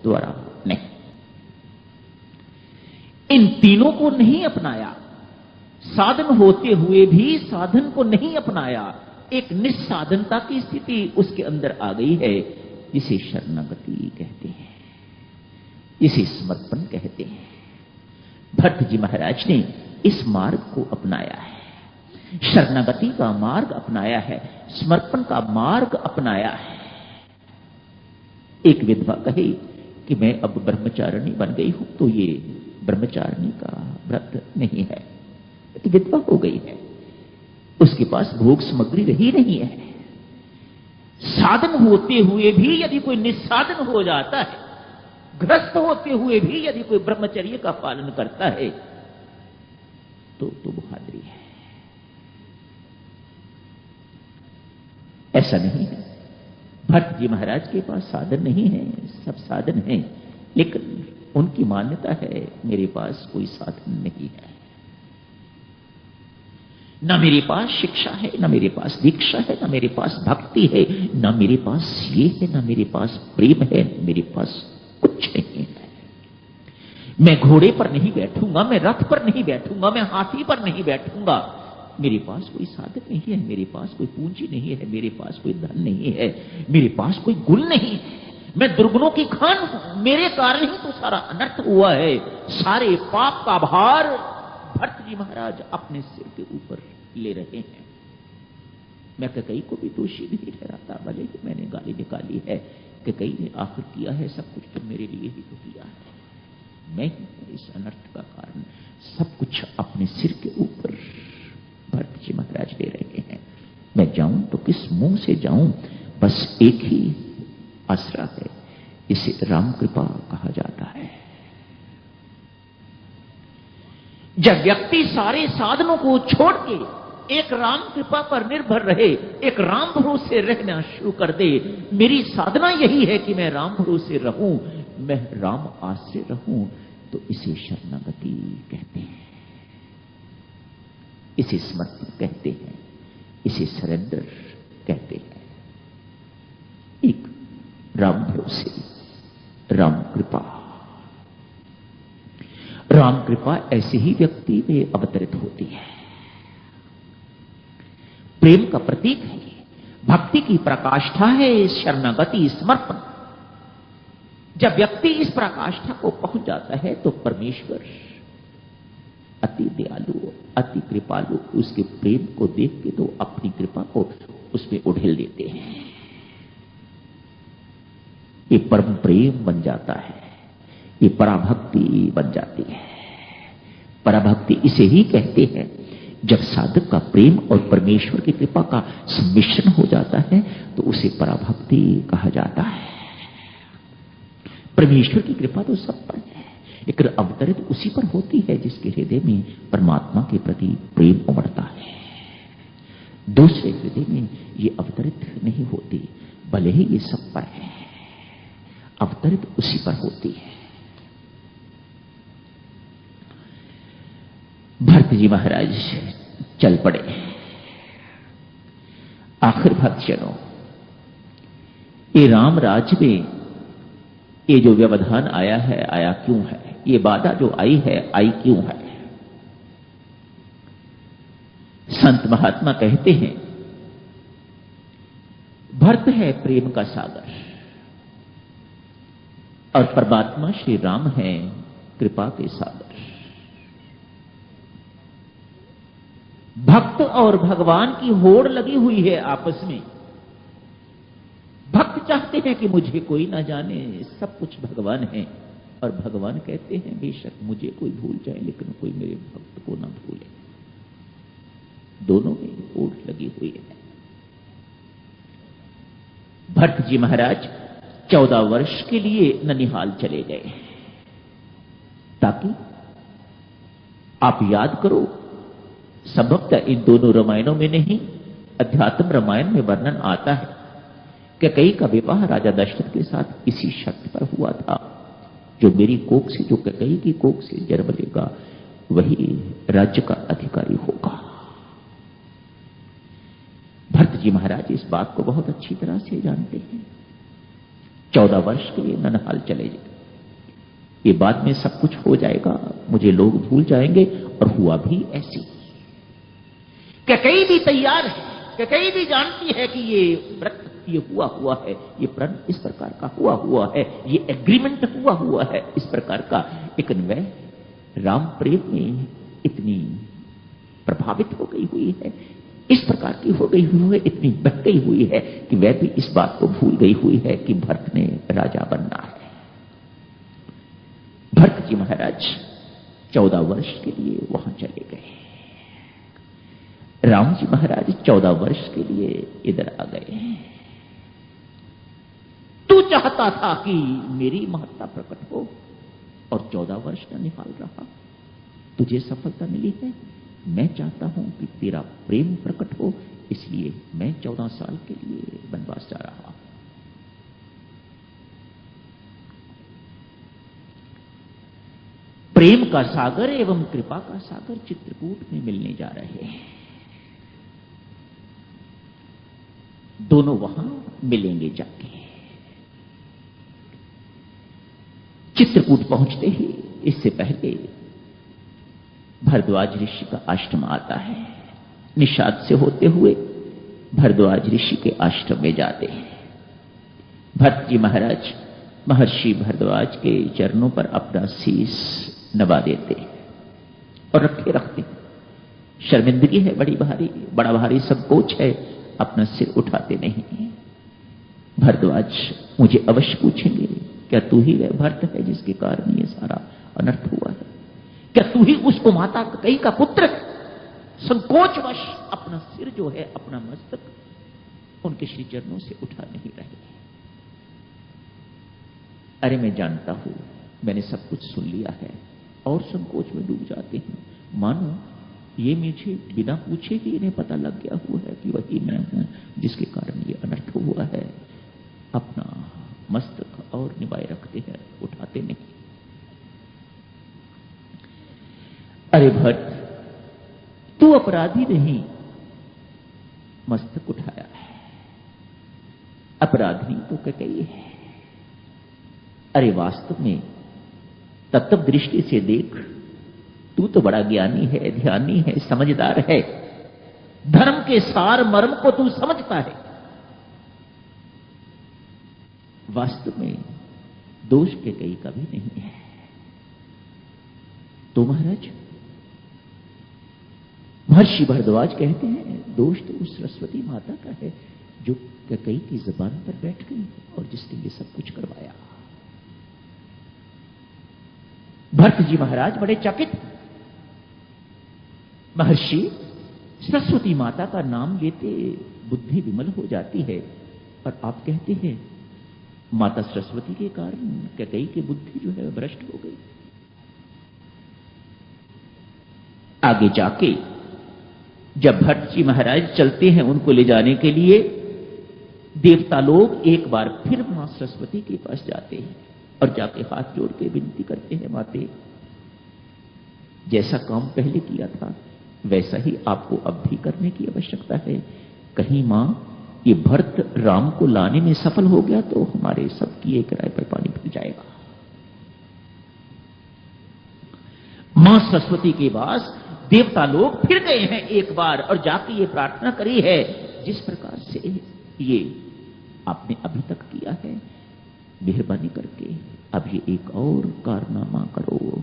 द्वारा नहीं। इन तीनों को नहीं अपनाया, साधन होते हुए भी साधन को नहीं अपनाया, एक निस्साधनता की स्थिति उसके अंदर आ गई है, इसे शरणागति कहते हैं, इसे समर्पण कहते हैं। भट्ट जी महाराज ने इस मार्ग को अपनाया है, शरणागति का मार्ग अपनाया है, समर्पण का मार्ग अपनाया है। एक विधवा कहे कि मैं अब ब्रह्मचारिणी बन गई हूं, तो ये ब्रह्मचारिणी का व्रत नहीं है, तो विधवा हो गई है, उसके पास भोग सामग्री रही नहीं है। साधन होते हुए भी यदि कोई निस्साधन हो जाता है, ग्रस्त होते हुए भी यदि कोई ब्रह्मचर्य का पालन करता है, तो बहादुरी है। ऐसा नहीं है। भट्ट जी महाराज के पास साधन नहीं है, सब साधन है, लेकिन उनकी मान्यता है मेरे पास कोई साधन नहीं है, न मेरे पास शिक्षा है, न मेरे पास दीक्षा है, न मेरे पास भक्ति है, न मेरे पास ये है, न मेरे पास प्रेम है, मेरे पास कुछ नहीं है। मैं घोड़े पर नहीं बैठूंगा, मैं रथ पर नहीं बैठूंगा, मैं हाथी पर नहीं बैठूंगा, मेरे पास कोई साधन नहीं है, मेरे पास कोई पूंजी नहीं है, मेरे पास कोई धन नहीं है, मेरे पास कोई गुण नहीं है, मैं दुर्गुणों की खान हूं, मेरे कारण ही तो सारा अनर्थ हुआ है, सारे पाप का भार भट्ट जी महाराज अपने सिर के ऊपर ले रहे हैं। मैं कैकेयी को भी दोषी नहीं ठहराता, भले ही मैंने गाली निकाली है, कैकेयी ने आखिर किया है सब कुछ तो मेरे लिए ही तो किया है, मैं ही इस अनर्थ का कारण, सब कुछ अपने सिर के ऊपर भट्ट जी महाराज ले रहे हैं। मैं जाऊं तो किस मुंह से जाऊं, बस एक ही आसरा है, इसे राम कृपा कहा जाता है। जब व्यक्ति सारे साधनों को छोड़ के एक राम कृपा पर निर्भर रहे, एक राम भरोसे रहना शुरू कर दे, मेरी साधना यही है कि मैं राम भरोसे रहूं, मैं राम आश्रय रहूं, तो इसे शरणागति कहते हैं, इसे समर्पण कहते हैं, इसे सरेंडर कहते हैं। एक राम भरोसे, राम कृपा, राम कृपा ऐसे ही व्यक्ति में अवतरित होती है। प्रेम का प्रतीक है, भक्ति की प्रकाष्ठा है शरणागति, समर्पण। जब व्यक्ति इस प्रकाष्ठा को पहुंच जाता है तो परमेश्वर अति दयालु, अति कृपालु, उसके प्रेम को देख के तो अपनी कृपा को उसमें उड़ेल देते हैं। ये परम प्रेम बन जाता है, ये पराभक्ति बन जाती है। पराभक्ति इसे ही कहते हैं जब साधक का प्रेम और परमेश्वर की कृपा का सम्मिश्रण हो जाता है तो उसे पराभक्ति कहा जाता है। परमेश्वर की कृपा तो सब पर है, लेकिन अवतरित उसी पर होती है जिसके हृदय में परमात्मा के प्रति प्रेम उमड़ता है। दूसरे हृदय में ये अवतरित नहीं होती, भले ही ये सब पर है, अवतरित उसी पर होती है। भरत जी महाराज चल पड़े। आखिर भक्तजनों, ये राम राज्य में ये जो व्यवधान आया है, आया क्यों है? ये बाधा जो आई है, आई क्यों है? संत महात्मा कहते हैं भरत है प्रेम का सागर और परमात्मा श्री राम है कृपा के सागर। भक्त और भगवान की होड़ लगी हुई है आपस में। भक्त चाहते हैं कि मुझे कोई ना जाने, सब कुछ भगवान है, और भगवान कहते हैं बेशक मुझे कोई भूल जाए लेकिन कोई मेरे भक्त को ना भूले। दोनों में होड़ लगी हुई है। भट्ट जी महाराज 14 वर्ष के लिए ननिहाल चले गए, ताकि आप याद करो, संभवतः इन दोनों रामायणों में नहीं, अध्यात्म रामायण में वर्णन आता है कैकेयी का विवाह राजा दशरथ के साथ इसी शर्त पर हुआ था, जो मेरी कोख से, जो कैकेयी की कोख से जन्म लेगा वही राज्य का अधिकारी होगा। भरत जी महाराज इस बात को बहुत अच्छी तरह से जानते हैं। 14 वर्ष के लिए ननिहाल चले ये बाद में सब कुछ हो जाएगा, मुझे लोग भूल जाएंगे। और हुआ भी ऐसी। कैकेयी भी तैयार है, कैकेयी भी जानती है कि ये व्रत ये हुआ है, ये प्रण इस प्रकार का हुआ है, ये एग्रीमेंट हुआ है इस प्रकार का। लेकिन वह राम प्रेम में इतनी प्रभावित हो गई हुई है, इस प्रकार की हो गई हुई है, इतनी बह गई हुई है कि वह भी इस बात को भूल गई हुई है कि भरत ने राजा बनना है। भरत जी महाराज 14 वर्ष के लिए वहां चले गए। राम जी महाराज 14 वर्ष के लिए इधर आ गए। तू चाहता था कि मेरी महत्ता प्रकट हो और 14 वर्ष का निकाल रहा, तुझे सफलता मिली है। मैं चाहता हूं कि तेरा प्रेम प्रकट हो, इसलिए मैं 14 साल के लिए वनवास जा रहा हूं। प्रेम का सागर एवं कृपा का सागर चित्रकूट में मिलने जा रहे हैं। दोनों वहां मिलेंगे जाके। चित्रकूट पहुंचते ही इससे पहले भरद्वाज ऋषि का आश्रम आता है। निषाद से होते हुए भरद्वाज ऋषि के आश्रम में जाते हैं। भरत जी महाराज महर्षि भरद्वाज के चरणों पर अपना शीश नवा देते और रखे रखते। शर्मिंदगी है बड़ी भारी, बड़ा भारी संकोच है, अपना सिर उठाते नहीं। भरद्वाज मुझे अवश्य पूछेंगे, क्या तू ही वह भरत है जिसके कारण ये सारा अनर्थ हुआ है? क्या तू ही उस माता कैकेयी का पुत्र? संकोचवश अपना सिर जो है, अपना मस्तक उनके श्री चरणों से उठा नहीं रहे। अरे मैं जानता हूं, मैंने सब कुछ सुन लिया है, और संकोच में डूब जाते हैं। मानो ये मुझे बिना पूछे ही इन्हें पता लग गया हुआ है कि वही मैं हूं जिसके कारण ये अनर्थ हुआ है। अपना मस्तक और निभाए रखते हैं, उठाते नहीं। अरे भट्ट, तू अपराधी नहीं, मस्तक उठाया है। अपराधी तो कैकेयी है। अरे वास्तव में तत्व दृष्टि से देख, तू तो बड़ा ज्ञानी है, ध्यानी है, समझदार है। धर्म के सार मर्म को तू समझता है। वास्तव में दोष कैकेयी का भी नहीं है। तो महाराज, महर्षि भरद्वाज कहते हैं, दोष तो उस सरस्वती माता का है जो कैकेयी की जुबान पर बैठ गई और जिसने ये सब कुछ करवाया। भरत जी महाराज बड़े चकित। महर्षि, सरस्वती माता का नाम लेते बुद्धि विमल हो जाती है, और आप कहते हैं माता सरस्वती के कारण कैकेयी की बुद्धि जो है भ्रष्ट हो गई। आगे जाके जब भट्ट जी महाराज चलते हैं उनको ले जाने के लिए, देवता लोग एक बार फिर मां सरस्वती के पास जाते हैं और जाके हाथ जोड़ के विनती करते हैं, माते जैसा काम पहले किया था वैसा ही आपको अब भी करने की आवश्यकता है। कहीं मां ये भरत राम को लाने में सफल हो गया तो हमारे सब किए किराए पर पानी फिर जाएगा। मां सरस्वती के पास देवता लोग फिर गए हैं एक बार और जाके ये प्रार्थना करी है, जिस प्रकार से ये आपने अभी तक किया है, मेहरबानी करके अब ये एक और कारनामा करो।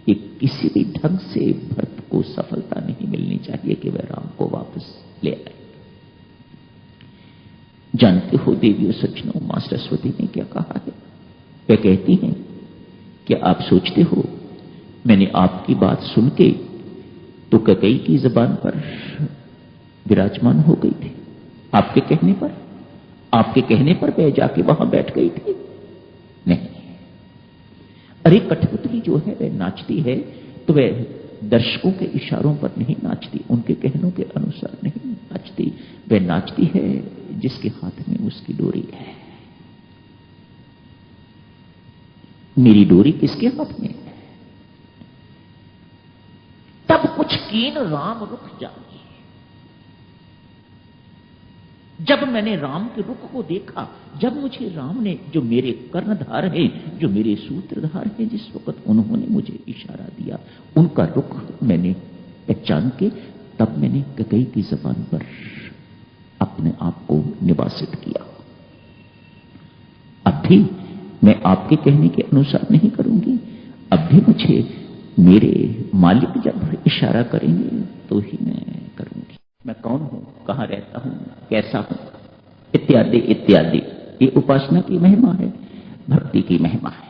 ये किसी भी ढंग से भरत को सफलता नहीं मिलनी चाहिए कि वह राम को वापस ले आए। जानते हो देवियों सज्जनों, मां सरस्वती ने क्या कहा है? वे कहती हैं कि आप सोचते हो मैंने आपकी बात सुन के तो कैकेयी की जुबान पर विराजमान हो गई थी। आपके कहने पर वह जाके वहां बैठ गई थी? नहीं। अरे कठपुतली जो है वह नाचती है तो वह दर्शकों के इशारों पर नहीं नाचती, उनके कहनों के अनुसार नहीं नाचती। वह नाचती है जिसके हाथ में उसकी डोरी है। मेरी डोरी किसके हाथ में है? तब कुछ कीन राम रुक जाए। जब मैंने राम के रुख को देखा, जब मुझे राम ने, जो मेरे कर्णधार हैं, जो मेरे सूत्रधार हैं, जिस वक्त उन्होंने मुझे इशारा दिया, उनका रुख मैंने पहचान के तब मैंने कैकेयी की जबान पर अपने आप को निवासित किया। अब भी मैं आपके कहने के अनुसार नहीं करूंगी। अब भी मुझे मेरे मालिक जब इशारा करेंगे तो ही मैं करूंगी। मैं कौन हूं, कहां रहता हूं, कैसा हूं, इत्यादि इत्यादि। ये उपासना की महिमा है, भक्ति की महिमा है।